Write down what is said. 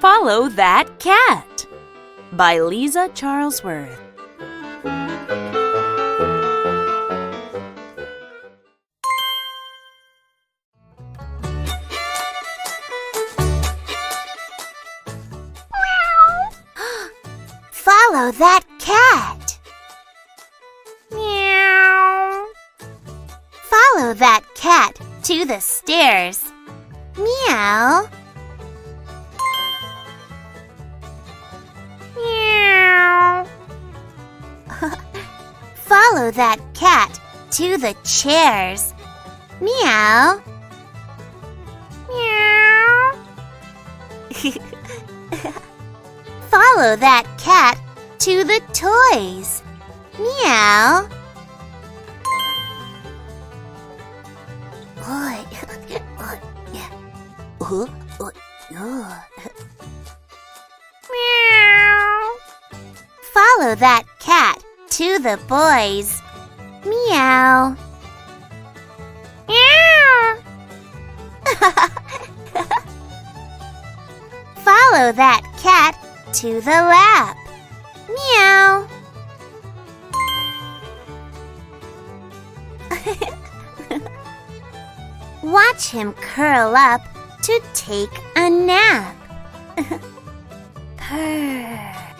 Follow That Cat by Lisa Charlesworth. Follow that cat. Meow. Follow that cat to the stairs. Meow. Meow. Follow that cat to the chairs. Meow. Meow. Follow that cat to the toys. Meow. Meow. Follow that cat to the boys. Meow. Meow. Follow that cat to the lab. Meow. Watch him curl up to take a nap. Purr.